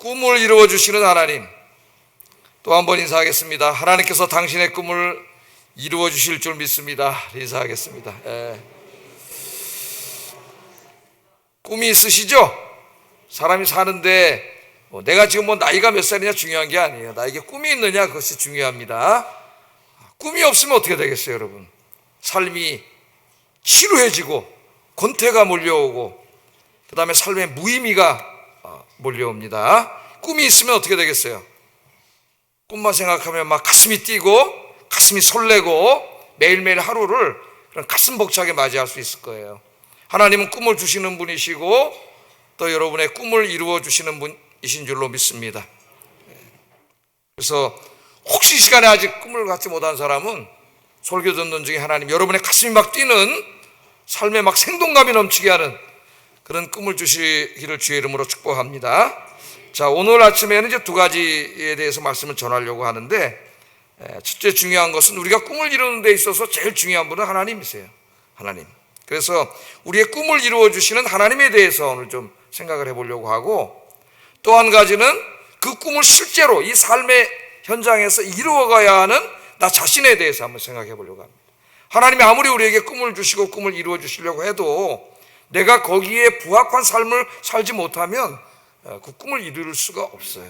꿈을 이루어 주시는 하나님, 또 한 번 인사하겠습니다. 하나님께서 당신의 꿈을 이루어 주실 줄 믿습니다. 인사하겠습니다. 꿈이 있으시죠? 사람이 사는데 내가 지금 나이가 몇 살이냐 중요한 게 아니에요. 나에게 꿈이 있느냐, 그것이 중요합니다. 꿈이 없으면 어떻게 되겠어요, 여러분? 삶이 지루해지고 권태가 몰려오고 그 다음에 삶의 무의미가 몰려옵니다. 꿈이 있으면 어떻게 되겠어요? 꿈만 생각하면 막 가슴이 뛰고 가슴이 설레고 매일매일 하루를 그런 가슴 벅차게 맞이할 수 있을 거예요. 하나님은 꿈을 주시는 분이시고 또 여러분의 꿈을 이루어 주시는 분이신 줄로 믿습니다. 그래서 혹시 시간에 아직 꿈을 갖지 못한 사람은 설교 듣는 중에 하나님 여러분의 가슴이 막 뛰는 삶에 막 생동감이 넘치게 하는 그런 꿈을 주시기를 주의 이름으로 축복합니다. 자, 오늘 아침에는 이제 두 가지에 대해서 말씀을 전하려고 하는데, 첫째 중요한 것은 우리가 꿈을 이루는 데 있어서 제일 중요한 분은 하나님이세요. 하나님. 그래서 우리의 꿈을 이루어 주시는 하나님에 대해서 오늘 좀 생각을 해보려고 하고, 또 한 가지는 그 꿈을 실제로 이 삶의 현장에서 이루어가야 하는 나 자신에 대해서 한번 생각해 보려고 합니다. 하나님이 아무리 우리에게 꿈을 주시고 꿈을 이루어 주시려고 해도 내가 거기에 부합한 삶을 살지 못하면 그 꿈을 이룰 수가 없어요.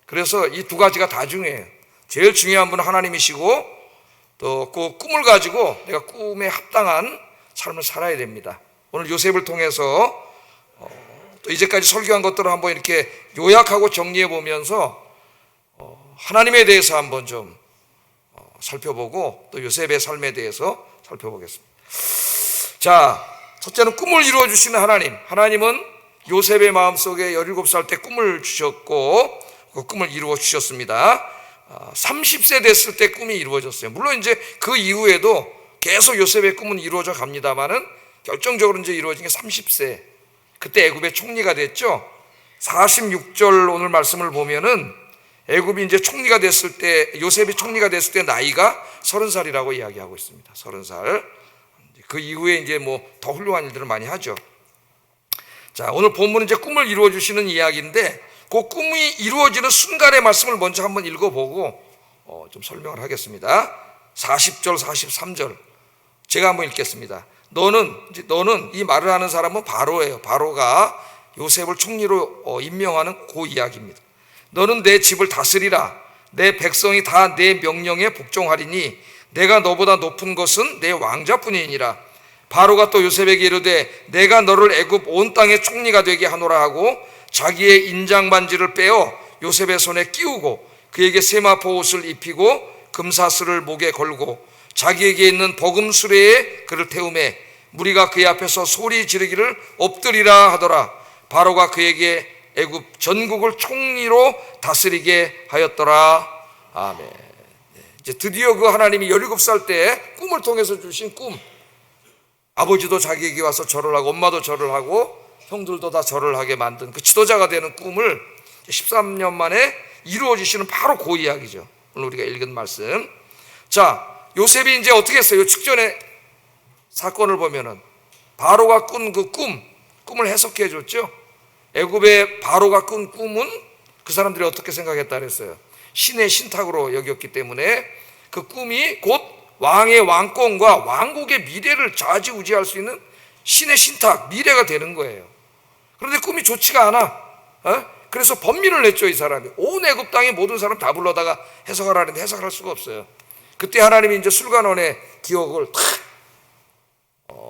그래서 이 두 가지가 다 중요해요. 제일 중요한 분은 하나님이시고 또 그 꿈을 가지고 내가 꿈에 합당한 삶을 살아야 됩니다. 오늘 요셉을 통해서 또 이제까지 설교한 것들을 한번 이렇게 요약하고 정리해 보면서 하나님에 대해서 한번 좀 살펴보고 또 요셉의 삶에 대해서 살펴보겠습니다. 자, 첫째는 꿈을 이루어 주시는 하나님. 하나님은 요셉의 마음속에 17살 때 꿈을 주셨고 그 꿈을 이루어 주셨습니다. 30세 됐을 때 꿈이 이루어졌어요. 물론 이제 그 이후에도 계속 요셉의 꿈은 이루어져 갑니다만은 결정적으로 이제 이루어진 게 30세. 그때 애굽의 총리가 됐죠. 46절 오늘 말씀을 보면은 애굽이 이제 총리가 됐을 때, 요셉이 총리가 됐을 때 나이가 30살이라고 이야기하고 있습니다. 30살. 그 이후에 이제 뭐 더 훌륭한 일들을 많이 하죠. 자, 오늘 본문은 이제 꿈을 이루어 주시는 이야기인데 그 꿈이 이루어지는 순간의 말씀을 먼저 한번 읽어보고 좀 설명을 하겠습니다. 40절, 43절 제가 한번 읽겠습니다. 너는 이 말을 하는 사람은 바로예요. 바로가 요셉을 총리로 임명하는 그 이야기입니다. 너는 내 집을 다스리라. 내 백성이 다 내 명령에 복종하리니 내가 너보다 높은 것은 내 왕자뿐이니라. 바로가 또 요셉에게 이르되 내가 너를 애굽 온 땅의 총리가 되게 하노라 하고 자기의 인장 반지를 빼어 요셉의 손에 끼우고 그에게 세마포 옷을 입히고 금사슬을 목에 걸고 자기에게 있는 버금 수레에 그를 태우매 무리가 그의 앞에서 소리 지르기를 엎드리라 하더라. 바로가 그에게 애굽 전국을 총리로 다스리게 하였더라. 아멘. 이제 드디어 그 하나님이 17살 때 꿈을 통해서 주신 꿈, 아버지도 자기에게 와서 절을 하고 엄마도 절을 하고 형들도 다 절을 하게 만든 그 지도자가 되는 꿈을 13년 만에 이루어지시는 바로 그 이야기죠. 오늘 우리가 읽은 말씀. 자, 요셉이 이제 어떻게 했어요? 직전에 사건을 보면은 바로가 꾼 그 꿈을 해석해 줬죠. 애굽의 바로가 꾼 꿈은 그 사람들이 어떻게 생각했다 그랬어요? 신의 신탁으로 여겼기 때문에 그 꿈이 곧 왕의 왕권과 왕국의 미래를 좌지우지할 수 있는 신의 신탁, 미래가 되는 거예요. 그런데 꿈이 좋지가 않아. 그래서 번민을 냈죠, 이 사람이. 온 애굽 땅의 모든 사람 다 불러다가 해석하라는데 해석할 수가 없어요. 그때 하나님이 이제 술관원의 기억을 탁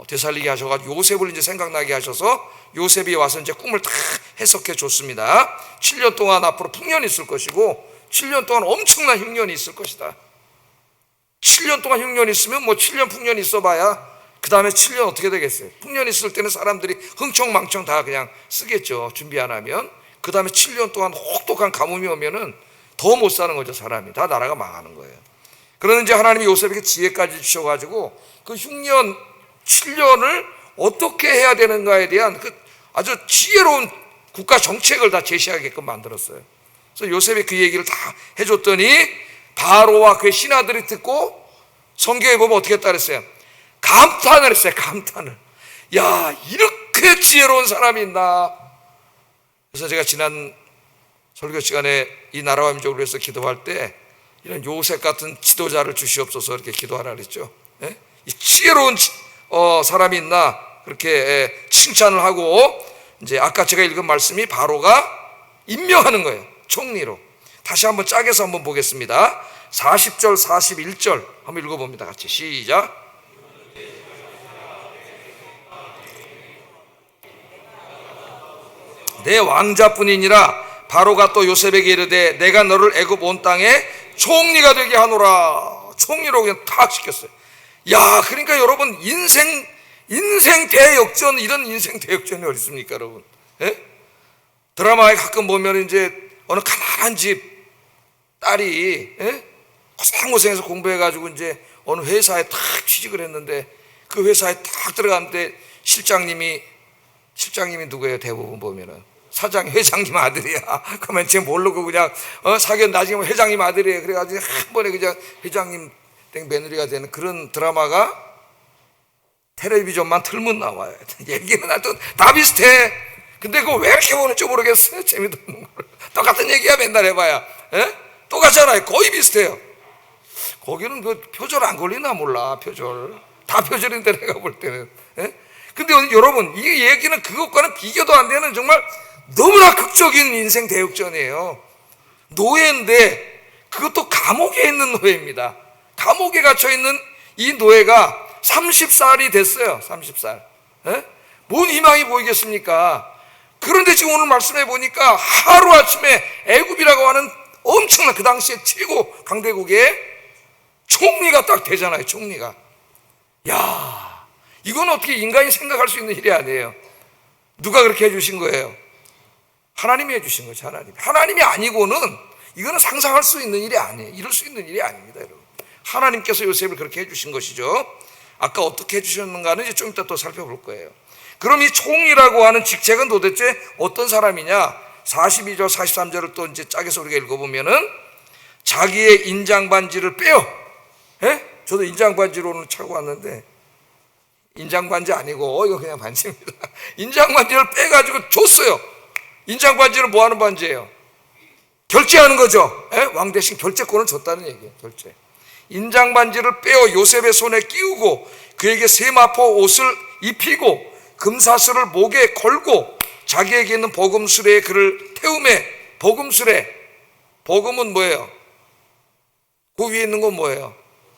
되살리게 하셔가지고 요셉을 이제 생각나게 하셔서 요셉이 와서 이제 꿈을 탁 해석해 줬습니다. 7년 동안 앞으로 풍년이 있을 것이고 7년 동안 엄청난 흉년이 있을 것이다. 7년 동안 흉년이 있으면 뭐 7년 풍년이 있어봐야 그 다음에 7년 어떻게 되겠어요? 풍년이 있을 때는 사람들이 흥청망청 다 그냥 쓰겠죠. 준비 안 하면. 그 다음에 7년 동안 혹독한 가뭄이 오면은 더 못 사는 거죠. 사람이. 다 나라가 망하는 거예요. 그러는 이제 하나님이 요셉에게 지혜까지 주셔가지고 그 흉년 7년을 어떻게 해야 되는가에 대한 그 아주 지혜로운 국가 정책을 다 제시하게끔 만들었어요. 그래서 요셉이 그 얘기를 다 해줬더니 바로와 그의 신하들이 듣고 성경에 보면 어떻게 했다 그랬어요? 감탄을 했어요. 감탄을. 야, 이렇게 지혜로운 사람이 있나. 그래서 제가 지난 설교 시간에 이 나라와 민족을 위해서 기도할 때 이런 요셉 같은 지도자를 주시옵소서 이렇게 기도하라 그랬죠. 예? 이 지혜로운 사람이 있나 그렇게 칭찬을 하고, 이제 아까 제가 읽은 말씀이 바로가 임명하는 거예요. 총리로. 다시 한번 짝에서 한번 보겠습니다. 40절 41절 한번 읽어봅니다. 같이 시작. 내 왕자뿐이니라 바로가 또 요셉에게 이르되 내가 너를 애굽 온 땅에 총리가 되게 하노라. 총리로 그냥 탁 시켰어요. 야, 그러니까 여러분 인생 대역전, 이런 인생 대역전이 어디 있습니까, 여러분? 예? 드라마에 가끔 보면 이제 어느 가난한 집 딸이 고생고생해서 공부해가지고 이제 어느 회사에 탁 취직을 했는데, 그 회사에 탁 들어갔는데 실장님이 누구예요? 대부분 보면은 사장, 회장님 아들이야. 그러면 쟤 모르고 그냥 사귀어 나중에 회장님 아들이에요. 그래가지고 한 번에 그냥 회장님 땡 며느리가 되는 그런 드라마가 텔레비전만 틀면 나와요. 얘기는 하여튼 다 비슷해. 근데 그거 왜 이렇게 보는지 모르겠어요. 재미도 없는 걸. 똑같은 얘기야 맨날 해봐야. 똑같잖아요. 거의 비슷해요. 거기는 그 표절 안 걸리나 몰라. 표절 다 표절인데 내가 볼 때는. 근데 여러분 이 얘기는 그것과는 비교도 안 되는 정말 너무나 극적인 인생 대역전이에요. 노예인데 그것도 감옥에 있는 노예입니다. 감옥에 갇혀있는 이 노예가 30살이 됐어요. 30살. 뭔 희망이 보이겠습니까? 그런데 지금 오늘 말씀해 보니까 하루아침에 애굽이라고 하는 엄청난 그 당시에 최고 강대국의 총리가 딱 되잖아요. 총리가. 야, 이건 어떻게 인간이 생각할 수 있는 일이 아니에요. 누가 그렇게 해주신 거예요? 하나님이 해주신 거죠. 하나님이 아니고는 이거는 상상할 수 있는 일이 아니에요. 이룰 수 있는 일이 아닙니다, 여러분. 하나님께서 요셉을 그렇게 해주신 것이죠. 아까 어떻게 해주셨는가는 이제 좀 이따 또 살펴볼 거예요. 그럼 이 총리라고 하는 직책은 도대체 어떤 사람이냐? 42절 43절을 또 이제 짝에서 우리가 읽어보면은 자기의 인장반지를 빼어, 저도 인장반지로 오늘 차고 왔는데 인장반지 아니고 이거 그냥 반지입니다. 인장반지를 빼가지고 줬어요. 인장반지는 뭐 하는 반지예요? 결제하는 거죠. 왕 대신 결제권을 줬다는 얘기예요. 결제. 인장반지를 빼어 요셉의 손에 끼우고 그에게 세마포 옷을 입히고 금사슬을 목에 걸고 자기에게 있는 버금수레에 그를 태우매. 버금은 뭐예요? 그 위에 있는 건 뭐예요?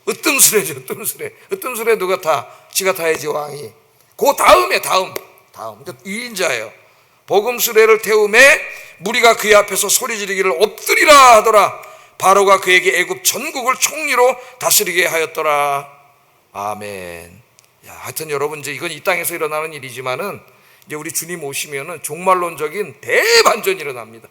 으뜸수레죠. 으뜸수레 누가 타? 지가 타야지, 왕이. 그 다음에 다음 그러니까 2인자예요 버금수레를 태우매 무리가 그의 앞에서 소리 지르기를 엎드리라 하더라. 바로가 그에게 애굽 전국을 총리로 다스리게 하였더라. 아멘. 야, 하여튼 여러분 이제 이건 이 땅에서 일어나는 일이지만은 이제 우리 주님 오시면은 종말론적인 대반전이 일어납니다.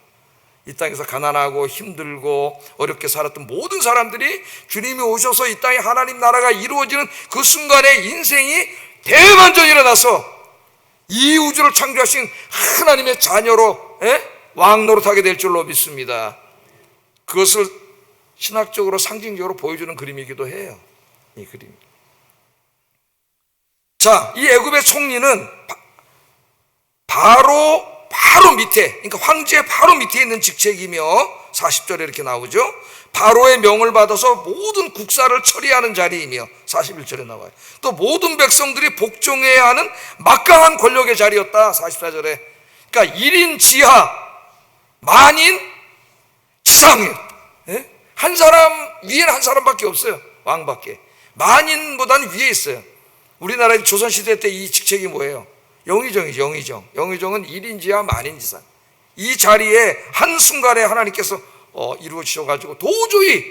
이 땅에서 가난하고 힘들고 어렵게 살았던 모든 사람들이 주님이 오셔서 이 땅에 하나님 나라가 이루어지는 그 순간에 인생이 대반전이 일어나서 이 우주를 창조하신 하나님의 자녀로 왕 노릇하게 될 줄로 믿습니다. 그것을 신학적으로 상징적으로 보여주는 그림이기도 해요. 이 그림. 자, 이 애굽의 총리는 바로 밑에, 그러니까 황제의 바로 밑에 있는 직책이며 40절에 이렇게 나오죠. 바로의 명을 받아서 모든 국사를 처리하는 자리이며 41절에 나와요. 또 모든 백성들이 복종해야 하는 막강한 권력의 자리였다. 44절에. 그러니까 1인 지하, 만인 지상이에요. 한 사람 위에는 한 사람밖에 없어요. 왕밖에. 만인보다는 위에 있어요. 우리나라 조선시대 때 이 직책이 뭐예요? 영의정이죠. 영의정은 1인 지하 만인 지상. 이 자리에 한순간에 하나님께서 이루어지셔가지고 도저히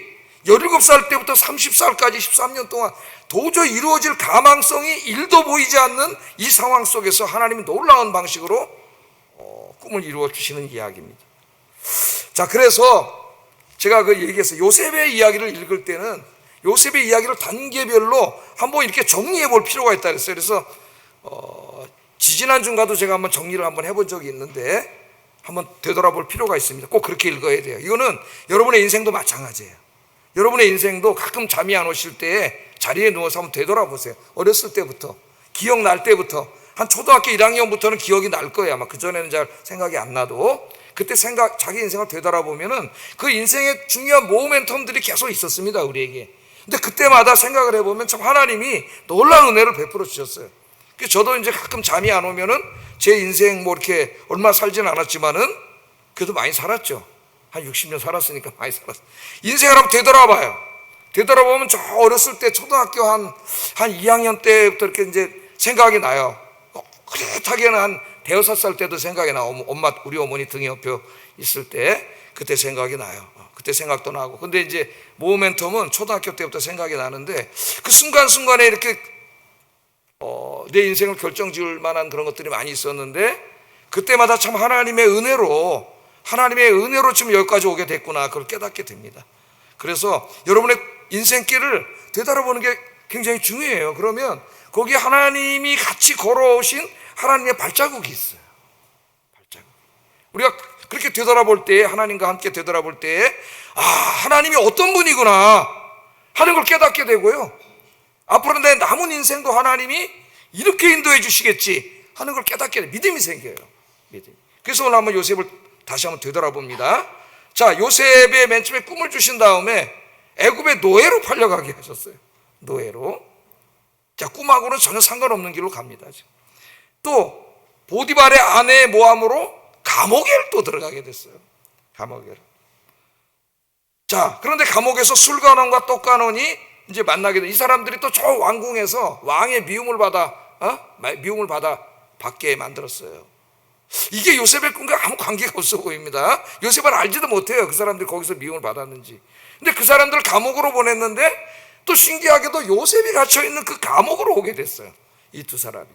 17살 때부터 30살까지 13년 동안 도저히 이루어질 가망성이 1도 보이지 않는 이 상황 속에서 하나님이 놀라운 방식으로 꿈을 이루어 주시는 이야기입니다. 자, 그래서 제가 그 얘기했어요. 요셉의 이야기를 읽을 때는 요셉의 이야기를 단계별로 한번 이렇게 정리해 볼 필요가 있다 그랬어요. 그래서 지지난주인가도 제가 한번 정리를 한번 해본 적이 있는데 한번 되돌아볼 필요가 있습니다. 꼭 그렇게 읽어야 돼요. 이거는 여러분의 인생도 마찬가지예요. 여러분의 인생도 가끔 잠이 안 오실 때 자리에 누워서 한번 되돌아보세요. 어렸을 때부터, 기억날 때부터, 한 초등학교 1학년부터는 기억이 날 거예요. 아마 그전에는 잘 생각이 안 나도. 그때 자기 인생을 되돌아보면은 그 인생의 중요한 모멘텀들이 계속 있었습니다, 우리에게. 근데 그때마다 생각을 해보면 참 하나님이 놀라운 은혜를 베풀어 주셨어요. 그래서 저도 이제 가끔 잠이 안 오면은 제 인생 뭐 이렇게 얼마 살진 않았지만은 그래도 많이 살았죠. 한 60년 살았으니까 많이 살았어요. 인생을 한번 되돌아봐요. 되돌아보면 저 어렸을 때 초등학교 한 2학년 때부터 이렇게 이제 생각이 나요. 그릇하게는 한 5-6살 때도 생각이 나요. 우리 어머니 등에 업혀 있을 때 그때 생각이 나요. 그때 생각도 나고. 근데 이제 모멘텀은 초등학교 때부터 생각이 나는데 그 순간순간에 이렇게 내 인생을 결정지을 만한 그런 것들이 많이 있었는데 그때마다 참 하나님의 은혜로 지금 여기까지 오게 됐구나, 그걸 깨닫게 됩니다. 그래서 여러분의 인생길을 되돌아보는 게 굉장히 중요해요. 그러면 거기 하나님이 같이 걸어오신 하나님의 발자국이 있어요. 발자국. 우리가 그렇게 되돌아볼 때, 하나님과 함께 되돌아볼 때, 하나님이 어떤 분이구나 하는 걸 깨닫게 되고요. 앞으로 내 남은 인생도 하나님이 이렇게 인도해 주시겠지 하는 걸 깨닫게 돼요. 믿음이 생겨요. 믿음. 그래서 오늘 한번 요셉을 다시 한번 되돌아봅니다. 자, 요셉의 맨 처음에 꿈을 주신 다음에 애굽의 노예로 팔려가게 하셨어요. 노예로. 자, 꿈하고는 전혀 상관없는 길로 갑니다. 지금. 또 보디발의 아내의 모함으로 감옥에 또 들어가게 됐어요. 감옥에. 자, 그런데 감옥에서 술관원과 떡관원이 이제 만나게 돼. 이 사람들이 또 저 왕궁에서 왕의 미움을 받게 만들었어요. 이게 요셉의 꿈과 아무 관계가 없어 보입니다. 요셉은 알지도 못해요, 그 사람들이 거기서 미움을 받았는지. 근데 그 사람들을 감옥으로 보냈는데 또 신기하게도 요셉이 갇혀있는 그 감옥으로 오게 됐어요, 이 두 사람이.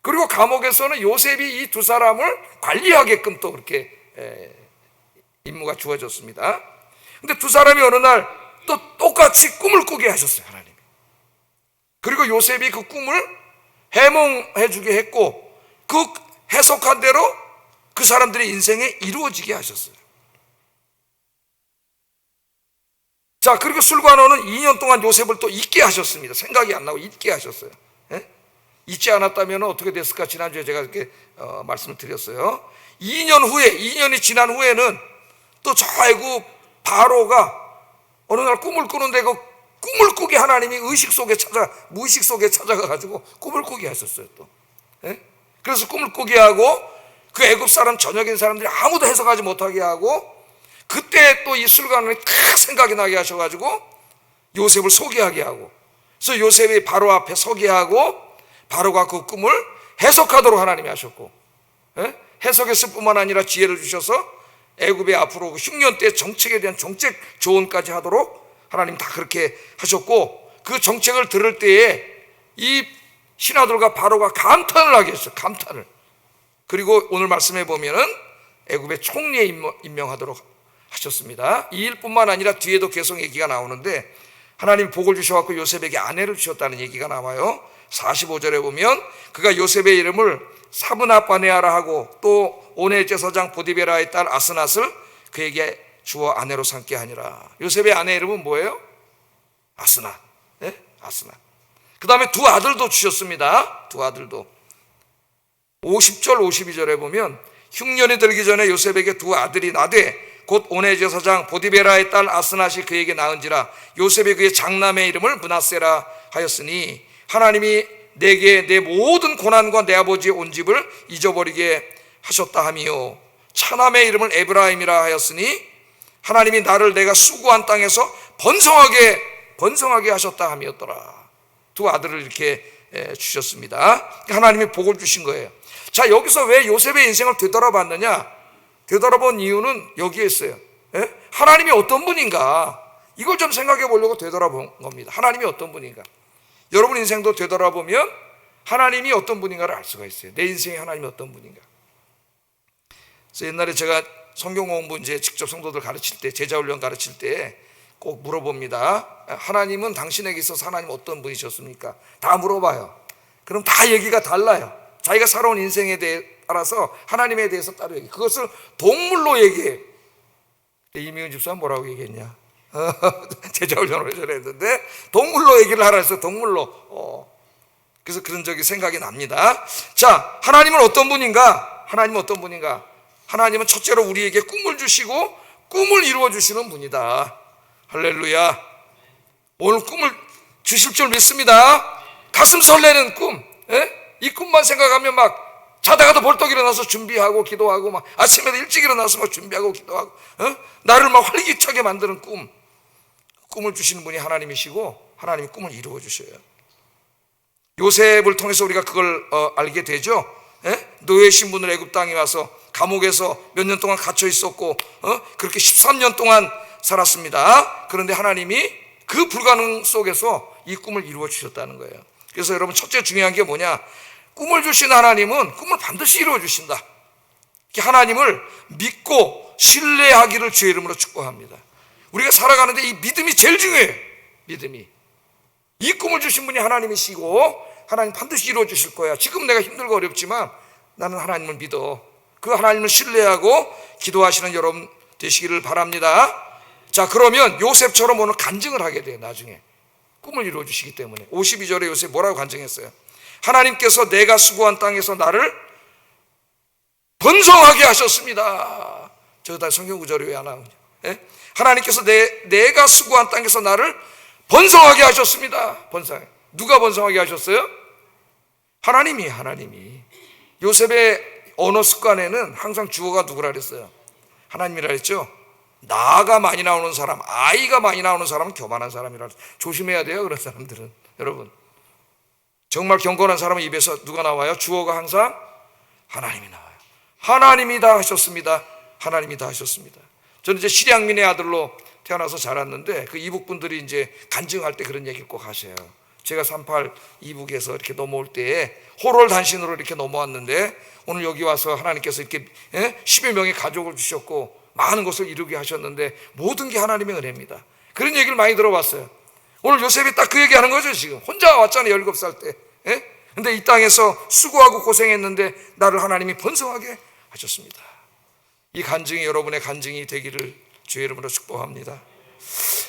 그리고 감옥에서는 요셉이 이 두 사람을 관리하게끔 또 그렇게 임무가 주어졌습니다. 근데 두 사람이 어느 날 또 똑같이 꿈을 꾸게 하셨어요, 하나님이. 그리고 요셉이 그 꿈을 해몽해 주게 했고 그 해석한 대로 그 사람들의 인생에 이루어지게 하셨어요. 자, 그리고 술관원은 2년 동안 요셉을 또 잊게 하셨습니다. 생각이 안 나고 잊게 하셨어요. 잊지 않았다면 어떻게 됐을까? 지난주에 제가 이렇게 말씀을 드렸어요. 2년이 지난 후에는 또 저 애굽 바로가 어느 날 꿈을 꾸는데 그 꿈을 꾸게 하나님이 무의식 속에 찾아가 가지고 꿈을 꾸게 하셨어요. 또. 그래서 꿈을 꾸게 하고 그 애굽 사람 전역인 사람들이 아무도 해석하지 못하게 하고 그때 또 이 술관원이 딱 생각이 나게 하셔가지고 요셉을 소개하게 하고, 그래서 요셉이 바로 앞에 서게 하고 바로가 그 꿈을 해석하도록 하나님이 하셨고, 해석했을 뿐만 아니라 지혜를 주셔서 애굽의 앞으로 6년 때 정책에 대한 정책 조언까지 하도록 하나님 다 그렇게 하셨고, 그 정책을 들을 때에 이 신하들과 바로가 감탄을 하게 했어요. 감탄을. 그리고 오늘 말씀해 보면은 애굽의 총리에 임명하도록 하셨습니다. 이 일뿐만 아니라 뒤에도 계속 얘기가 나오는데 하나님 복을 주셔갖고 요셉에게 아내를 주셨다는 얘기가 나와요. 45절에 보면 그가 요셉의 이름을 사브나바네아라 하고 또 온의 제사장 보디베라의 딸 아스낫을 그에게 주어 아내로 삼게 하니라. 요셉의 아내 이름은 뭐예요? 아스낫. 아스낫. 그 다음에 두 아들도 주셨습니다. 두 아들도. 50절 52절에 보면 흉년이 들기 전에 요셉에게 두 아들이 나되 곧 온의 제사장 보디베라의 딸 아스낫이 그에게 낳은지라. 요셉이 그의 장남의 이름을 므낫세라 하였으니 하나님이 내게 내 모든 고난과 내 아버지의 온 집을 잊어버리게 하셨다 하미요, 차남의 이름을 에브라임이라 하였으니 하나님이 나를 내가 수고한 땅에서 번성하게 하셨다 함이었더라. 두 아들을 이렇게 주셨습니다. 하나님이 복을 주신 거예요. 자, 여기서 왜 요셉의 인생을 되돌아봤느냐? 되돌아본 이유는 여기에 있어요. 하나님이 어떤 분인가, 이걸 좀 생각해 보려고 되돌아본 겁니다. 하나님이 어떤 분인가. 여러분 인생도 되돌아보면 하나님이 어떤 분인가를 알 수가 있어요. 내 인생에 하나님이 어떤 분인가. 그래서 옛날에 제가 성경 공부 이제 직접 성도들 가르칠 때, 제자훈련 가르칠 때 꼭 물어봅니다. 하나님은 당신에게 있어서 하나님 어떤 분이셨습니까? 다 물어봐요. 그럼 다 얘기가 달라요. 자기가 살아온 인생에 따라서 하나님에 대해서 따로 얘기해. 그것을 동물로 얘기해. 이미은 집사는 뭐라고 얘기했냐? 제자훈련을 했는데 동물로 얘기를 하라 해서 동물로. 그래서 그런 적이 생각이 납니다. 자, 하나님은 어떤 분인가? 하나님은 어떤 분인가? 하나님은 첫째로 우리에게 꿈을 주시고 꿈을 이루어 주시는 분이다. 할렐루야. 오늘 꿈을 주실 줄 믿습니다. 가슴 설레는 꿈, 이 꿈만 생각하면 막 자다가도 벌떡 일어나서 준비하고 기도하고, 막 아침에도 일찍 일어나서 막 준비하고 기도하고, 나를 막 활기차게 만드는 꿈을 주시는 분이 하나님이시고, 하나님이 꿈을 이루어 주셔요. 요셉을 통해서 우리가 그걸 알게 되죠. 노예 신분으로 애굽 땅에 와서 감옥에서 몇 년 동안 갇혀 있었고, 그렇게 13년 동안 살았습니다. 그런데 하나님이 그 불가능 속에서 이 꿈을 이루어 주셨다는 거예요. 그래서 여러분, 첫째 중요한 게 뭐냐? 꿈을 주신 하나님은 꿈을 반드시 이루어 주신다. 하나님을 믿고 신뢰하기를 주의 이름으로 축복합니다. 우리가 살아가는데 이 믿음이 제일 중요해요. 믿음이. 이 꿈을 주신 분이 하나님이시고 하나님 반드시 이루어 주실 거야. 지금 내가 힘들고 어렵지만 나는 하나님을 믿어. 그 하나님을 신뢰하고 기도하시는 여러분 되시기를 바랍니다. 자, 그러면 요셉처럼 오늘 간증을 하게 돼요. 나중에 꿈을 이루어 주시기 때문에. 52절에 요셉 뭐라고 간증했어요? 하나님께서 내가 수고한 땅에서 나를 번성하게 하셨습니다. 저다 성경 구절이 왜 안 나오냐? 하나님께서 내가 수고한 땅에서 나를 번성하게 하셨습니다. 번성하게. 누가 번성하게 하셨어요? 하나님이. 요셉의 언어 습관에는 항상 주어가 누구라 그랬어요? 하나님이라 그랬죠. 나가 많이 나오는 사람, 아이가 많이 나오는 사람은 교만한 사람이라. 조심해야 돼요, 그런 사람들은. 여러분, 정말 경건한 사람은 입에서 누가 나와요? 주어가 항상 하나님이 나와요. 하나님이 다 하셨습니다. 하나님이 다 하셨습니다. 저는 이제 실향민의 아들로 태어나서 자랐는데, 그 이북분들이 이제 간증할 때 그런 얘기를 꼭 하세요. 제가 38 이북에서 이렇게 넘어올 때에 호롤 단신으로 이렇게 넘어왔는데, 오늘 여기 와서 하나님께서 이렇게 10여 명의 가족을 주셨고 많은 것을 이루게 하셨는데, 모든 게 하나님의 은혜입니다. 그런 얘기를 많이 들어봤어요. 오늘 요셉이 딱 그 얘기하는 거죠. 지금 혼자 왔잖아요, 17살 때. 근데 이 땅에서 수고하고 고생했는데 나를 하나님이 번성하게 하셨습니다. 이 간증이 여러분의 간증이 되기를 주의 이름으로 축복합니다.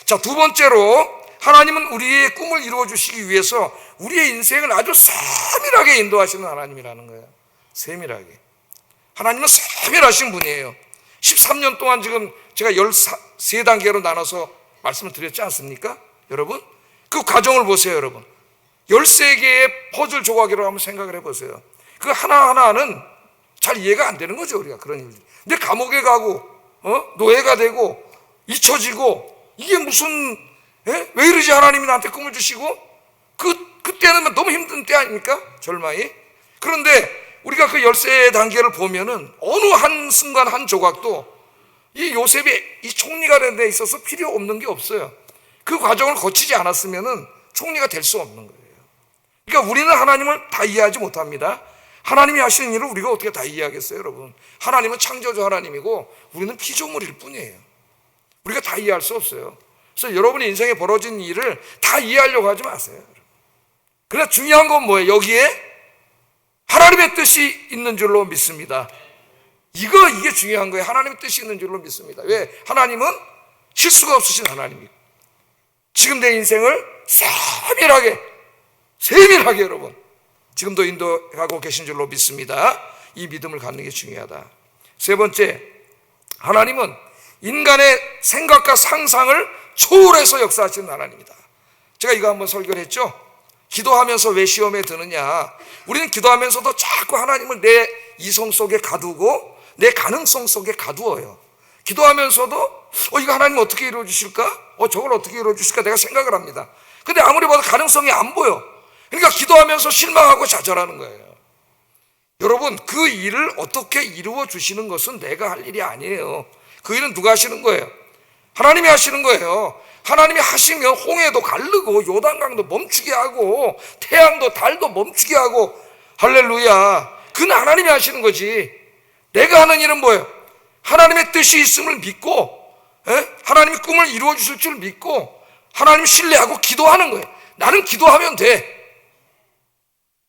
자, 두 번째로, 하나님은 우리의 꿈을 이루어 주시기 위해서 우리의 인생을 아주 세밀하게 인도하시는 하나님이라는 거예요. 세밀하게. 하나님은 세밀하신 분이에요. 13년 동안 지금 제가 13단계로 나눠서 말씀을 드렸지 않습니까? 여러분, 그 과정을 보세요. 여러분, 13개의 퍼즐 조각이라고 한번 생각을 해보세요. 그 하나하나는 잘 이해가 안 되는 거죠, 우리가. 그런 일들. 근데 감옥에 가고 노예가 되고 잊혀지고, 이게 무슨 왜 이러지? 하나님이 나한테 꿈을 주시고, 그때는 너무 힘든 때 아닙니까? 절망이. 그런데 우리가 그 13단계를 보면은 어느 한 순간 한 조각도 이 요셉이 이 총리가 되는 데 있어서 필요 없는 게 없어요. 그 과정을 거치지 않았으면은 총리가 될 수 없는 거예요. 그러니까 우리는 하나님을 다 이해하지 못합니다. 하나님이 하시는 일을 우리가 어떻게 다 이해하겠어요, 여러분? 하나님은 창조주 하나님이고 우리는 피조물일 뿐이에요. 우리가 다 이해할 수 없어요. 그래서 여러분의 인생에 벌어진 일을 다 이해하려고 하지 마세요. 그러나 중요한 건 뭐예요? 여기에 하나님의 뜻이 있는 줄로 믿습니다. 이게 중요한 거예요. 하나님의 뜻이 있는 줄로 믿습니다. 왜? 하나님은 실수가 없으신 하나님이고, 지금 내 인생을 세밀하게 여러분 지금도 인도하고 계신 줄로 믿습니다. 이 믿음을 갖는 게 중요하다. 세 번째, 하나님은 인간의 생각과 상상을 초월해서 역사하시는 하나님이다. 제가 이거 한번 설교를 했죠. 기도하면서 왜 시험에 드느냐? 우리는 기도하면서도 자꾸 하나님을 내 이성 속에 가두고 내 가능성 속에 가두어요. 기도하면서도 이거 하나님 어떻게 이루어 주실까? 저걸 어떻게 이루어 주실까? 내가 생각을 합니다. 근데 아무리 봐도 가능성이 안 보여. 그러니까 기도하면서 실망하고 좌절하는 거예요. 여러분, 그 일을 어떻게 이루어 주시는 것은 내가 할 일이 아니에요. 그 일은 누가 하시는 거예요? 하나님이 하시는 거예요. 하나님이 하시면 홍해도 가르고 요단강도 멈추게 하고 태양도 달도 멈추게 하고, 할렐루야. 그는 하나님이 하시는 거지. 내가 하는 일은 뭐예요? 하나님의 뜻이 있음을 믿고, 하나님이 꿈을 이루어 주실 줄 믿고 하나님 신뢰하고 기도하는 거예요. 나는 기도하면 돼.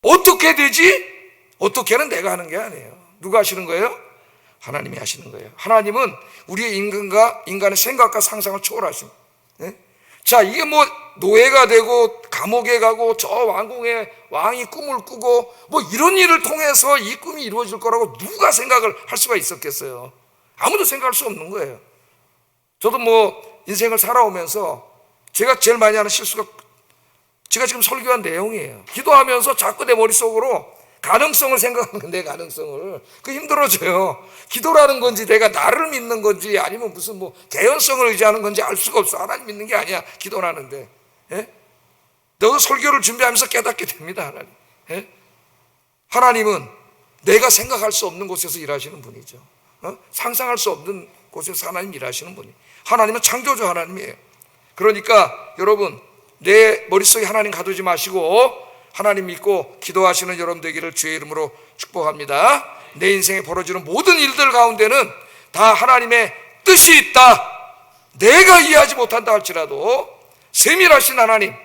어떻게 되지? 어떻게는 내가 하는 게 아니에요. 누가 하시는 거예요? 하나님이 하시는 거예요. 하나님은 우리의 인간의 생각과 상상을 초월하십니다. 자, 이게 뭐 노예가 되고 감옥에 가고 저 왕궁에 왕이 꿈을 꾸고 뭐 이런 일을 통해서 이 꿈이 이루어질 거라고 누가 생각을 할 수가 있었겠어요? 아무도 생각할 수 없는 거예요. 저도 뭐 인생을 살아오면서 제가 제일 많이 하는 실수가 제가 지금 설교한 내용이에요. 기도하면서 자꾸 내 머릿속으로 가능성을 생각하는 내 가능성을. 그 힘들어져요. 기도라는 건지 내가 나를 믿는 건지 아니면 무슨 뭐 개연성을 의지하는 건지 알 수가 없어. 하나님 믿는 게 아니야, 기도라는데. 예? 너도 설교를 준비하면서 깨닫게 됩니다, 하나님. 예? 하나님은 내가 생각할 수 없는 곳에서 일하시는 분이죠. 상상할 수 없는 곳에서 하나님 일하시는 분이. 하나님은 창조주 하나님이에요. 그러니까 여러분, 내 머릿속에 하나님 가두지 마시고 하나님 믿고 기도하시는 여러분 되기를 주의 이름으로 축복합니다. 내 인생에 벌어지는 모든 일들 가운데는 다 하나님의 뜻이 있다. 내가 이해하지 못한다 할지라도 세밀하신 하나님,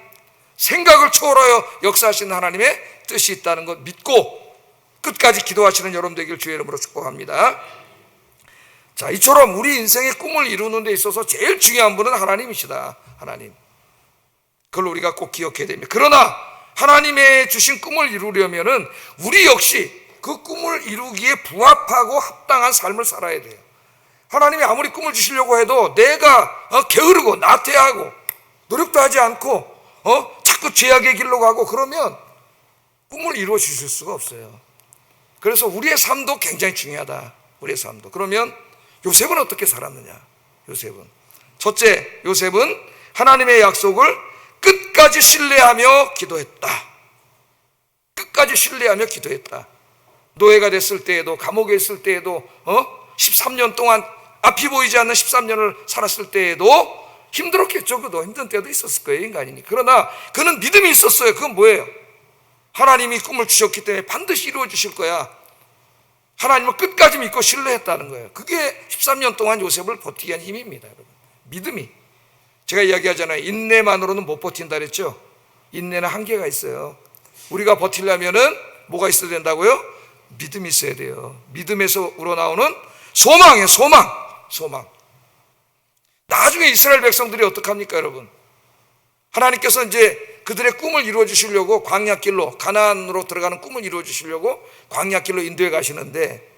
생각을 초월하여 역사하시는 하나님의 뜻이 있다는 것 믿고 끝까지 기도하시는 여러분 되기를 주의 이름으로 축복합니다. 자, 이처럼 우리 인생의 꿈을 이루는 데 있어서 제일 중요한 분은 하나님이시다. 하나님. 그걸 우리가 꼭 기억해야 됩니다. 그러나 하나님의 주신 꿈을 이루려면은 우리 역시 그 꿈을 이루기에 부합하고 합당한 삶을 살아야 돼요. 하나님이 아무리 꿈을 주시려고 해도 내가 게으르고 나태하고 노력도 하지 않고 자꾸 죄악의 길로 가고 그러면 꿈을 이루어 주실 수가 없어요. 그래서 우리의 삶도 굉장히 중요하다. 우리의 삶도. 그러면 요셉은 어떻게 살았느냐? 요셉은 첫째, 요셉은 하나님의 약속을 끝까지 신뢰하며 기도했다. 끝까지 신뢰하며 기도했다. 노예가 됐을 때에도, 감옥에 있을 때에도 13년 동안 앞이 보이지 않는 13년을 살았을 때에도 힘들었겠죠. 그도 힘든 때도 있었을 거예요, 인간이니. 그러나 그는 믿음이 있었어요. 그건 뭐예요? 하나님이 꿈을 주셨기 때문에 반드시 이루어 주실 거야. 하나님을 끝까지 믿고 신뢰했다는 거예요. 그게 13년 동안 요셉을 버티게 한 힘입니다, 여러분. 믿음이. 제가 이야기하잖아요. 인내만으로는 못 버틴다 그랬죠. 인내는 한계가 있어요. 우리가 버티려면은 뭐가 있어야 된다고요? 믿음이 있어야 돼요. 믿음에서 우러나오는 소망이에요. 소망. 나중에 이스라엘 백성들이 어떡합니까, 여러분? 하나님께서 이제 그들의 꿈을 이루어 주시려고 광야길로, 가나안으로 들어가는 꿈을 이루어 주시려고 광야길로 인도해 가시는데,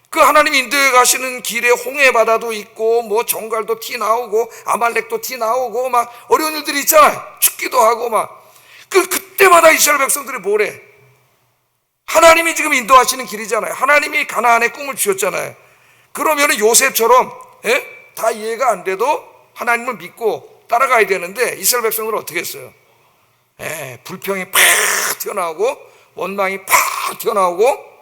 그 하나님이 인도해 가시는 길에 홍해 바다도 있고 뭐 정갈도 티 나오고 아말렉도 티 나오고 막 어려운 일들이 있잖아요. 춥기도 하고 막 그때마다 이스라엘 백성들이 뭐래? 하나님이 지금 인도하시는 길이잖아요. 하나님이 가나안의 꿈을 주셨잖아요. 그러면 요셉처럼 다 이해가 안 돼도 하나님을 믿고 따라가야 되는데 이스라엘 백성들은 어떻게 했어요? 불평이 팍 튀어나오고 원망이 팍 튀어나오고.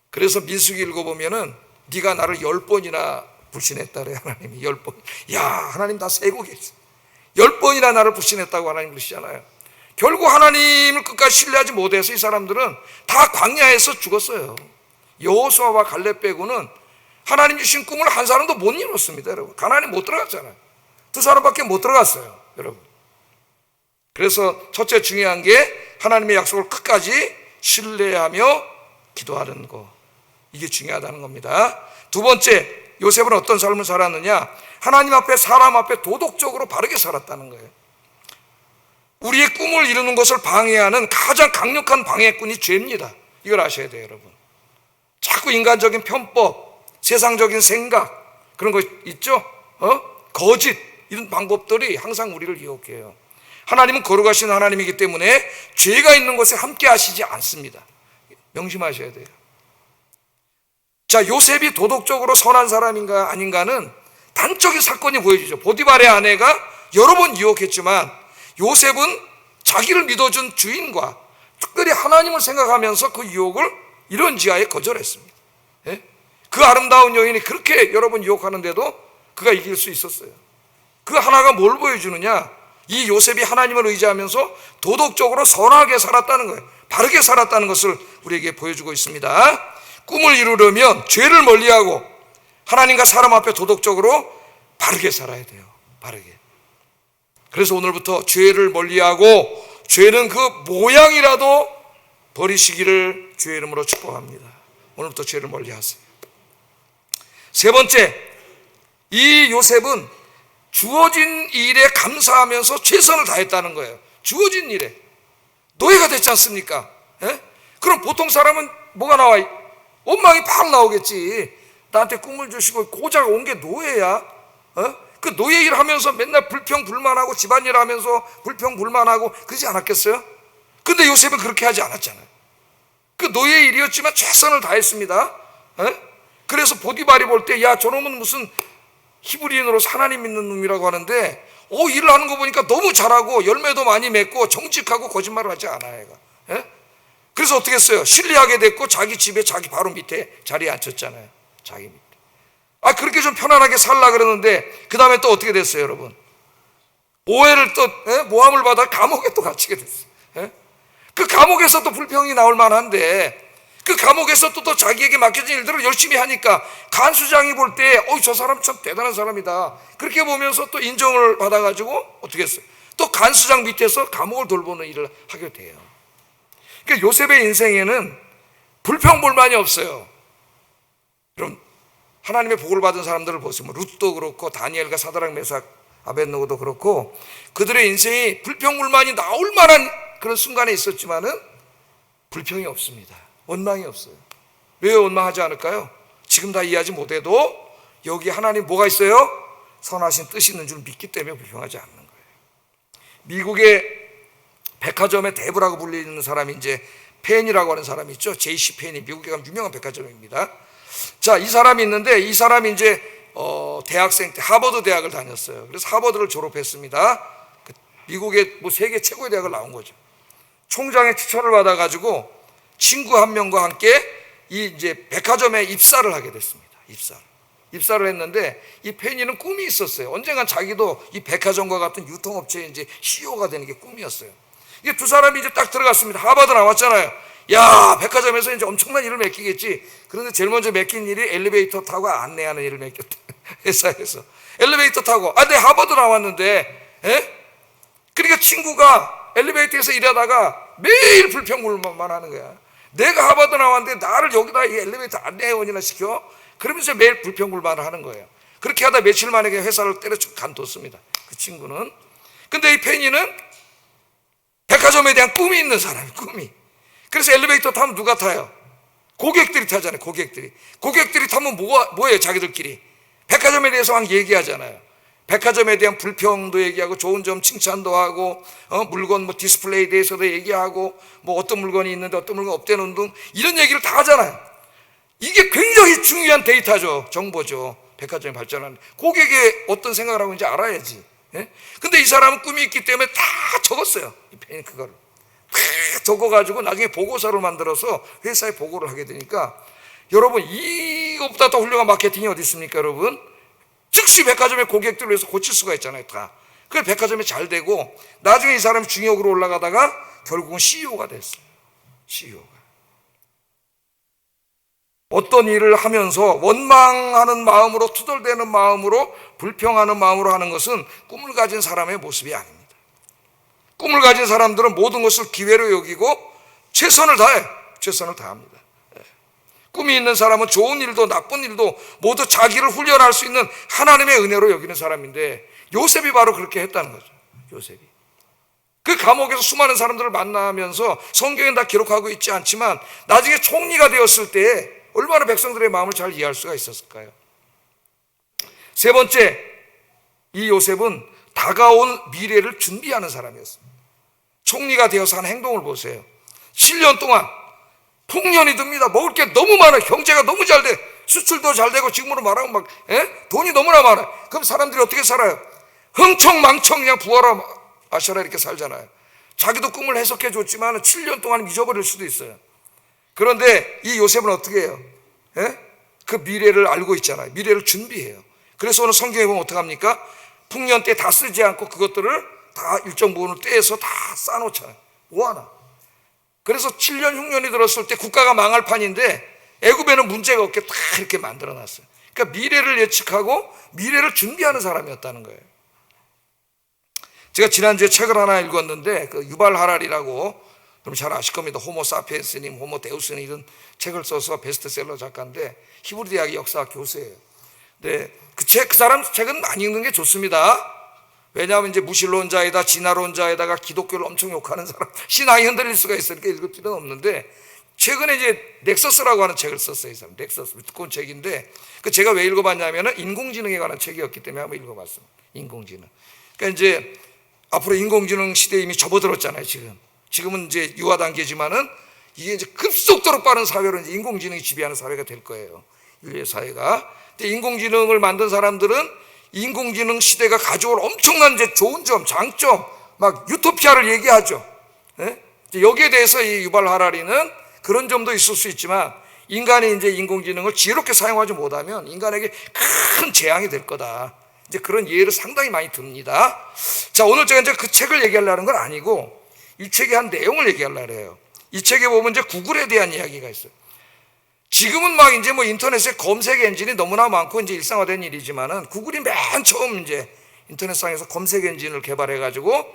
그래서 민수기 읽어보면은 네가 나를 10번이나 불신했다래. 하나님이 10번. 야, 하나님 다 세고 계시. 10번이나 나를 불신했다고 하나님 그러시잖아요. 결국 하나님을 끝까지 신뢰하지 못해서 이 사람들은 다 광야에서 죽었어요. 여호수아와 갈렙 빼고는 하나님 주신 꿈을 한 사람도 못 이뤘습니다, 여러분. 가나안에 못 들어갔잖아요. 2사람밖에 못 들어갔어요, 여러분. 그래서 첫째 중요한 게 하나님의 약속을 끝까지 신뢰하며 기도하는 거. 이게 중요하다는 겁니다. 두 번째, 요셉은 어떤 삶을 살았느냐? 하나님 앞에, 사람 앞에 도덕적으로 바르게 살았다는 거예요. 우리의 꿈을 이루는 것을 방해하는 가장 강력한 방해꾼이 죄입니다. 이걸 아셔야 돼요, 여러분. 자꾸 인간적인 편법, 세상적인 생각, 그런 거 있죠? 거짓, 이런 방법들이 항상 우리를 유혹해요. 하나님은 거룩하신 하나님이기 때문에 죄가 있는 곳에 함께 하시지 않습니다. 명심하셔야 돼요. 자, 요셉이 도덕적으로 선한 사람인가 아닌가는 단적인 사건이 보여주죠. 보디발의 아내가 여러 번 유혹했지만 요셉은 자기를 믿어준 주인과 특별히 하나님을 생각하면서 그 유혹을 이런 지하에 거절했습니다. 그 아름다운 여인이 그렇게 여러 번 유혹하는데도 그가 이길 수 있었어요. 그 하나가 뭘 보여주느냐? 이 요셉이 하나님을 의지하면서 도덕적으로 선하게 살았다는 거예요. 바르게 살았다는 것을 우리에게 보여주고 있습니다. 꿈을 이루려면 죄를 멀리하고 하나님과 사람 앞에 도덕적으로 바르게 살아야 돼요. 바르게. 그래서 오늘부터 죄를 멀리하고 죄는 그 모양이라도 버리시기를 주의 이름으로 축복합니다. 오늘부터 죄를 멀리하세요. 세 번째, 이 요셉은 주어진 일에 감사하면서 최선을 다했다는 거예요. 주어진 일에. 노예가 됐지 않습니까? 예? 그럼 보통 사람은 뭐가 나와? 원망이 팍 나오겠지. 나한테 꿈을 주시고 고작 온 게 노예야. 그 노예 일 하면서 맨날 불평불만하고 집안일 하면서 불평불만하고 그러지 않았겠어요? 근데 요셉은 그렇게 하지 않았잖아요. 그 노예 일이었지만 최선을 다했습니다. 그래서 보디발이 볼 때 야 저놈은 무슨 히브리인으로서 하나님 믿는 놈이라고 하는데 일을 하는 거 보니까 너무 잘하고 열매도 많이 맺고 정직하고 거짓말을 하지 않아요. 얘가. 그래서 어떻게 했어요? 신뢰하게 됐고 자기 집에 자기 바로 밑에 자리에 앉혔잖아요. 자기 밑에. 그렇게 좀 편안하게 살라 그러는데 그 다음에 또 어떻게 됐어요, 여러분? 오해를 또 모함을 받아 감옥에 또 갇히게 됐어요. 그 감옥에서 또 불평이 나올 만한데 그 감옥에서 또 자기에게 맡겨진 일들을 열심히 하니까 간수장이 볼 때 저 사람 참 대단한 사람이다 그렇게 보면서 또 인정을 받아가지고 어떻게 했어요? 또 간수장 밑에서 감옥을 돌보는 일을 하게 돼요. 그러니까 요셉의 인생에는 불평불만이 없어요. 그럼 하나님의 복을 받은 사람들을 보시면 룻도 그렇고 다니엘과 사드락 메삭 아벳느고도 그렇고 그들의 인생이 불평불만이 나올 만한 그런 순간에 있었지만은 불평이 없습니다. 원망이 없어요. 왜 원망하지 않을까요? 지금 다 이해하지 못해도 여기 하나님 뭐가 있어요? 선하신 뜻이 있는 줄 믿기 때문에 불평하지 않는 거예요. 미국의 백화점의 대부라고 불리는 사람이 이제 펜이라고 하는 사람이 있죠. JC 펜이 미국에 가면 유명한 백화점입니다. 자, 이 사람이 있는데 이 사람이 이제 대학생 때 하버드 대학을 다녔어요. 그래서 하버드를 졸업했습니다. 미국의 뭐 세계 최고의 대학을 나온 거죠. 총장의 추천을 받아가지고 친구 한 명과 함께 이 이제 백화점에 입사를 하게 됐습니다. 입사를 했는데 이 페니는 꿈이 있었어요. 언젠간 자기도 이 백화점과 같은 유통업체의 이제 CEO가 되는 게 꿈이었어요. 이게 두 사람이 이제 딱 들어갔습니다. 하버드 나왔잖아요. 야, 백화점에서 이제 엄청난 일을 맡기겠지. 그런데 제일 먼저 맡긴 일이 엘리베이터 타고 안내하는 일을 맡겼다. 회사에서 엘리베이터 타고 내 하버드 나왔는데, 그러니까 친구가 엘리베이터에서 일하다가 매일 불평불만 하는 거야. 내가 하버드 나왔는데 나를 여기다 이 엘리베이터 안내원이나 시켜? 그러면서 매일 불평불만을 하는 거예요. 그렇게 하다 며칠 만에 회사를 때려쳐 간뒀습니다. 그 친구는. 근데 이 페니는 백화점에 대한 꿈이 있는 사람이 꿈이. 그래서 엘리베이터 타면 누가 타요? 고객들이 타잖아요. 고객들이 타면 뭐예요? 자기들끼리 백화점에 대해서 막 얘기하잖아요. 백화점에 대한 불평도 얘기하고 좋은 점 칭찬도 하고 물건 뭐 디스플레이에 대해서도 얘기하고 뭐 어떤 물건이 있는데 어떤 물건 없대는 등 이런 얘기를 다 하잖아요. 이게 굉장히 중요한 데이터죠. 정보죠. 백화점이 발전하는 고객의 어떤 생각을 하고 있는지 알아야지. 근데 이 사람은 꿈이 있기 때문에 다 적었어요. 이 펜이 그거를 다 적어가지고 나중에 보고서를 만들어서 회사에 보고를 하게 되니까 여러분 이것보다 더 훌륭한 마케팅이 어디 있습니까, 여러분? 즉시 백화점의 고객들을 위해서 고칠 수가 있잖아요, 다. 그래서 백화점이 잘 되고 나중에 이 사람이 중역으로 올라가다가 결국은 CEO가 됐어요. CEO가. 어떤 일을 하면서 원망하는 마음으로 투덜대는 마음으로 불평하는 마음으로 하는 것은 꿈을 가진 사람의 모습이 아닙니다. 꿈을 가진 사람들은 모든 것을 기회로 여기고 최선을 다합니다. 꿈이 있는 사람은 좋은 일도 나쁜 일도 모두 자기를 훈련할 수 있는 하나님의 은혜로 여기는 사람인데 요셉이 바로 그렇게 했다는 거죠. 요셉이. 그 감옥에서 수많은 사람들을 만나면서 성경엔 다 기록하고 있지 않지만 나중에 총리가 되었을 때 얼마나 백성들의 마음을 잘 이해할 수가 있었을까요? 세 번째, 이 요셉은 다가온 미래를 준비하는 사람이었습니다. 총리가 되어서 한 행동을 보세요. 7년 동안 풍년이 듭니다. 먹을 게 너무 많아요. 경제가 너무 잘 돼. 수출도 잘 되고 지금으로 말하면 돈이 너무나 많아요. 그럼 사람들이 어떻게 살아요? 흥청망청 그냥 부어라 마셔라 이렇게 살잖아요. 자기도 꿈을 해석해 줬지만 7년 동안 잊어버릴 수도 있어요. 그런데 이 요셉은 어떻게 해요? 그 미래를 알고 있잖아요. 미래를 준비해요. 그래서 오늘 성경에 보면 어떡합니까? 풍년 때 다 쓰지 않고 그것들을 다 일정 부분을 떼서 다 쌓아놓잖아요. 뭐하나? 그래서 7년 흉년이 들었을 때 국가가 망할 판인데 애굽에는 문제가 없게 다 이렇게 만들어놨어요. 그러니까 미래를 예측하고 미래를 준비하는 사람이었다는 거예요. 제가 지난주에 책을 하나 읽었는데 그 유발 하랄이라고 그럼 잘 아실 겁니다. 호모 사피엔스님, 호모 데우스님 이런 책을 써서 베스트셀러 작가인데 히브리 대학의 역사학 교수예요. 네, 그 사람 책은 많이 읽는 게 좋습니다. 왜냐하면 이제 무신론자에다 진화론자에다가 기독교를 엄청 욕하는 사람, 신앙이 흔들릴 수가 있으니까 읽을 필요는 없는데, 최근에 이제 넥서스라고 하는 책을 썼어요. 이 사람 넥서스, 두꺼운 책인데, 그 제가 왜 읽어봤냐면은 인공지능에 관한 책이었기 때문에 한번 읽어봤습니다. 인공지능. 그러니까 이제 앞으로 인공지능 시대에 이미 접어들었잖아요. 지금은 이제 유아 단계지만은 이게 이제 급속도로 빠른 사회로 이제 인공지능이 지배하는 사회가 될 거예요. 인류의 사회가. 근데 인공지능을 만든 사람들은 인공지능 시대가 가져올 엄청난 이제 좋은 점, 장점, 막 유토피아를 얘기하죠. 예? 여기에 대해서 이 유발 하라리는 그런 점도 있을 수 있지만, 인간이 이제 인공지능을 지혜롭게 사용하지 못하면 인간에게 큰 재앙이 될 거다. 이제 그런 예를 상당히 많이 듭니다. 자, 오늘 제가 이제 그 책을 얘기하려는 건 아니고 이 책의 한 내용을 얘기하려고 해요. 이 책에 보면 이제 구글에 대한 이야기가 있어요. 지금은 막 이제 뭐 인터넷에 검색 엔진이 너무나 많고 이제 일상화된 일이지만은, 구글이 맨 처음 이제 인터넷상에서 검색 엔진을 개발해 가지고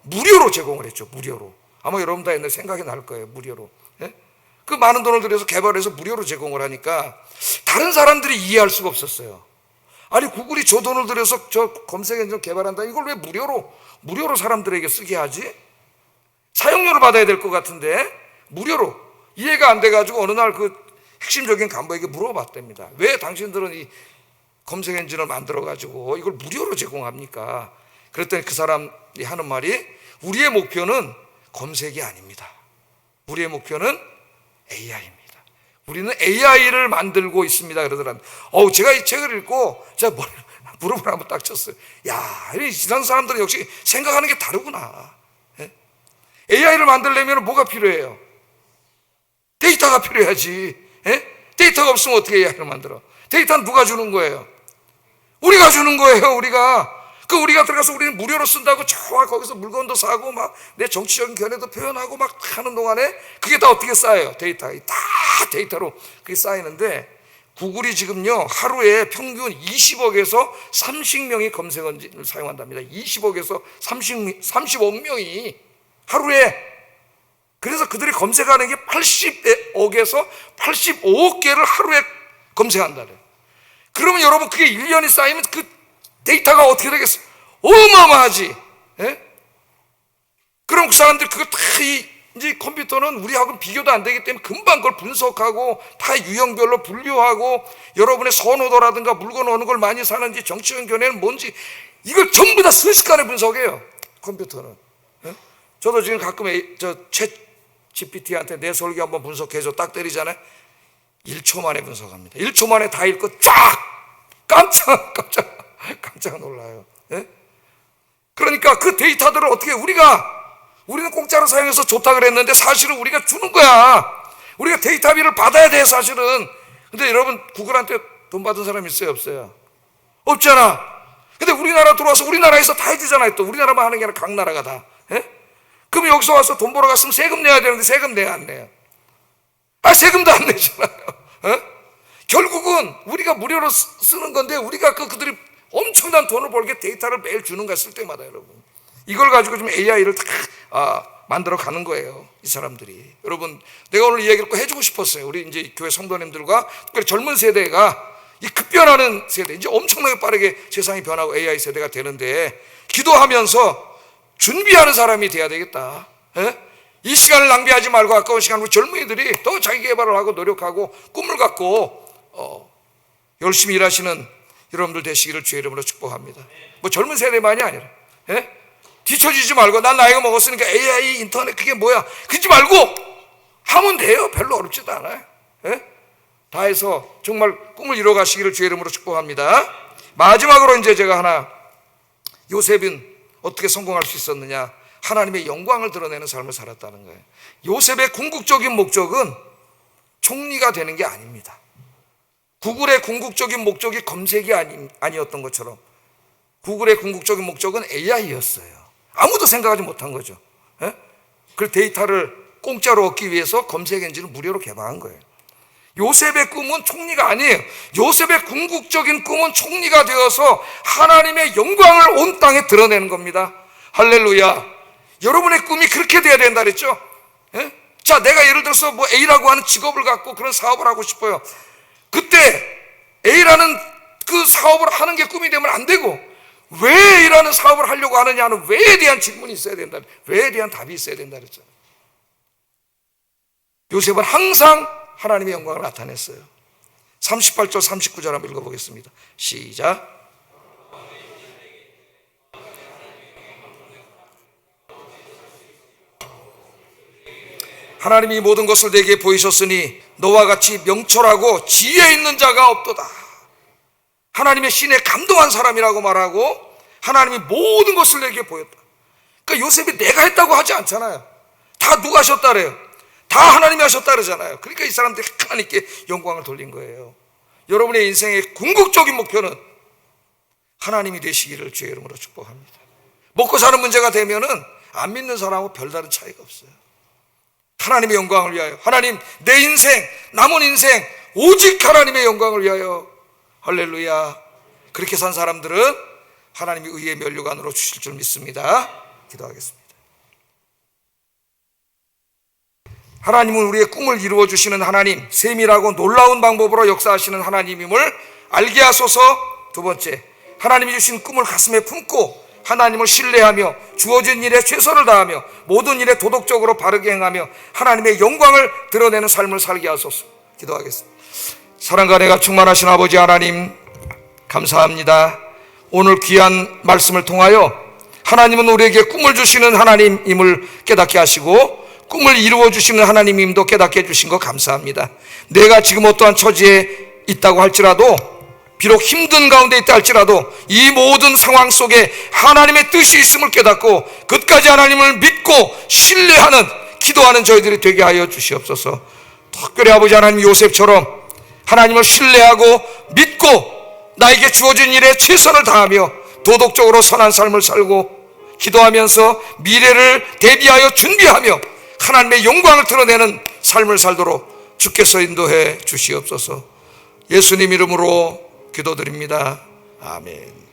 무료로 제공을 했죠. 무료로. 아마 여러분 다 옛날에 생각이 날 거예요. 무료로. 예? 그 많은 돈을 들여서 개발해서 무료로 제공을 하니까 다른 사람들이 이해할 수가 없었어요. 아니, 구글이 저 돈을 들여서 저 검색 엔진 개발한다, 이걸 왜 무료로 사람들에게 쓰게 하지? 사용료를 받아야 될 것 같은데 무료로. 이해가 안 돼가지고 어느 날 그 핵심적인 간부에게 물어봤답니다. 왜 당신들은 이 검색 엔진을 만들어가지고 이걸 무료로 제공합니까? 그랬더니 그 사람이 하는 말이, 우리의 목표는 검색이 아닙니다. 우리의 목표는 AI입니다. 우리는 AI를 만들고 있습니다. 그러더라고요. 제가 이 책을 읽고 제가 무릎을 한번 딱 쳤어요. 야, 이 지난 사람들은 역시 생각하는 게 다르구나. 예? AI를 만들려면 뭐가 필요해요? 데이터가 필요해야지. 예? 데이터가 없으면 어떻게 AI를 만들어? 데이터는 누가 주는 거예요? 우리가 주는 거예요. 우리가 들어가서 우리는 무료로 쓴다고 좋아, 거기서 물건도 사고 막 내 정치적인 견해도 표현하고 막 하는 동안에 그게 다 어떻게 쌓여요? 데이터로 그게 쌓이는데, 구글이 지금요 하루에 평균 20억에서 30명이 검색 엔진을 사용한답니다. 20억에서 30억 명이 하루에. 그래서 그들이 검색하는 게 80억에서 85억 개를 하루에 검색한다래요. 그러면 여러분, 그게 1년이 쌓이면 그 데이터가 어떻게 되겠어요? 어마어마하지. 예? 그럼 그 사람들 그거 다 이제 컴퓨터는 우리하고는 비교도 안 되기 때문에 금방 그걸 분석하고 다 유형별로 분류하고, 여러분의 선호도라든가 물건 어느 걸 많이 사는지, 정치적 견해는 뭔지, 이걸 전부 다 순식간에 분석해요, 컴퓨터는. 예? 저도 지금 가끔 챗 GPT한테 내 설교 한번 분석해줘 딱 때리잖아요. 1초 만에 분석합니다. 1초 만에 다 읽고 쫙! 깜짝 놀라요. 예? 그러니까 그 데이터들을 어떻게 우리는 공짜로 사용해서 좋다 그랬는데 사실은 우리가 주는 거야. 우리가 데이터비를 받아야 돼, 사실은. 근데 여러분, 구글한테 돈 받은 사람 있어요, 없어요? 없잖아. 근데 우리나라 들어와서 우리나라에서 다 해주잖아요. 또 우리나라만 하는 게 아니라 각 나라가 다. 예? 그럼 여기서 와서 돈 벌어 갔으면 세금 내야 되는데 세금 내야 안 내요? 세금도 안 내잖아요. 어? 결국은 우리가 무료로 쓰는 건데, 우리가 그들이 엄청난 돈을 벌게 데이터를 매일 주는 거야, 쓸 때마다. 여러분, 이걸 가지고 좀 AI를 다 만들어 가는 거예요, 이 사람들이. 여러분, 내가 오늘 이 얘기를 꼭 해주고 싶었어요. 우리 이제 교회 성도님들과 특별히 젊은 세대가, 이 급변하는 세대, 이제 엄청나게 빠르게 세상이 변하고 AI 세대가 되는데, 기도하면서 준비하는 사람이 돼야 되겠다. 예? 이 시간을 낭비하지 말고 아까운 시간으로 젊은이들이 더 자기 개발을 하고 노력하고 꿈을 갖고 열심히 일하시는 여러분들 되시기를 주의 이름으로 축복합니다. 뭐 젊은 세대만이 아니라, 예? 뒤처지지 말고, 난 나이가 먹었으니까 AI, 인터넷 그게 뭐야, 그러지 말고 하면 돼요. 별로 어렵지도 않아요. 예? 다 해서 정말 꿈을 이뤄 가시기를 주의 이름으로 축복합니다. 마지막으로 이제 제가 하나, 요셉은 어떻게 성공할 수 있었느냐? 하나님의 영광을 드러내는 삶을 살았다는 거예요. 요셉의 궁극적인 목적은 총리가 되는 게 아닙니다. 구글의 궁극적인 목적이 검색이 아니었던 것처럼 구글의 궁극적인 목적은 AI였어요. 아무도 생각하지 못한 거죠. 예? 그 데이터를 공짜로 얻기 위해서 검색 엔진을 무료로 개발한 거예요. 요셉의 꿈은 총리가 아니에요. 요셉의 궁극적인 꿈은 총리가 되어서 하나님의 영광을 온 땅에 드러내는 겁니다. 할렐루야. 여러분의 꿈이 그렇게 돼야 된다 그랬죠? 예? 자, 내가 예를 들어서 뭐 A라고 하는 직업을 갖고 그런 사업을 하고 싶어요. 그때 A라는 그 사업을 하는 게 꿈이 되면 안 되고, 왜 이라는 사업을 하려고 하느냐는 왜에 대한 질문이 있어야 된다. 왜에 대한 답이 있어야 된다 그랬잖아요. 요셉은 항상 하나님의 영광을 나타냈어요. 38절 39절 한번 읽어보겠습니다. 시작. 하나님이 모든 것을 내게 보이셨으니 너와 같이 명철하고 지혜 있는 자가 없도다. 하나님의 신에 감동한 사람이라고 말하고 하나님이 모든 것을 내게 보였다. 그러니까 요셉이 내가 했다고 하지 않잖아요. 다 누가 하셨다 그래요? 다 하나님이 하셨다 그러잖아요. 그러니까 이 사람들이 하나님께 영광을 돌린 거예요. 여러분의 인생의 궁극적인 목표는 하나님이 되시기를 주의 이름으로 축복합니다. 먹고 사는 문제가 되면은 안 믿는 사람하고 별다른 차이가 없어요. 하나님의 영광을 위하여, 하나님 내 인생, 남은 인생 오직 하나님의 영광을 위하여, 할렐루야. 그렇게 산 사람들은 하나님이 의의 면류관으로 주실 줄 믿습니다. 기도하겠습니다. 하나님은 우리의 꿈을 이루어 주시는 하나님, 세밀하고 놀라운 방법으로 역사하시는 하나님임을 알게 하소서. 두 번째, 하나님이 주신 꿈을 가슴에 품고 하나님을 신뢰하며 주어진 일에 최선을 다하며 모든 일에 도덕적으로 바르게 행하며 하나님의 영광을 드러내는 삶을 살게 하소서. 기도하겠습니다. 사랑과 은혜가 충만하신 아버지 하나님, 감사합니다. 오늘 귀한 말씀을 통하여 하나님은 우리에게 꿈을 주시는 하나님임을 깨닫게 하시고 꿈을 이루어 주시는 하나님임도 깨닫게 해주신 거 감사합니다. 내가 지금 어떠한 처지에 있다고 할지라도, 비록 힘든 가운데 있다 할지라도 이 모든 상황 속에 하나님의 뜻이 있음을 깨닫고 끝까지 하나님을 믿고 신뢰하는, 기도하는 저희들이 되게 하여 주시옵소서. 특별히 아버지 하나님, 요셉처럼 하나님을 신뢰하고 믿고 나에게 주어진 일에 최선을 다하며 도덕적으로 선한 삶을 살고 기도하면서 미래를 대비하여 준비하며 하나님의 영광을 드러내는 삶을 살도록 주께서 인도해 주시옵소서. 예수님 이름으로 기도드립니다. 아멘.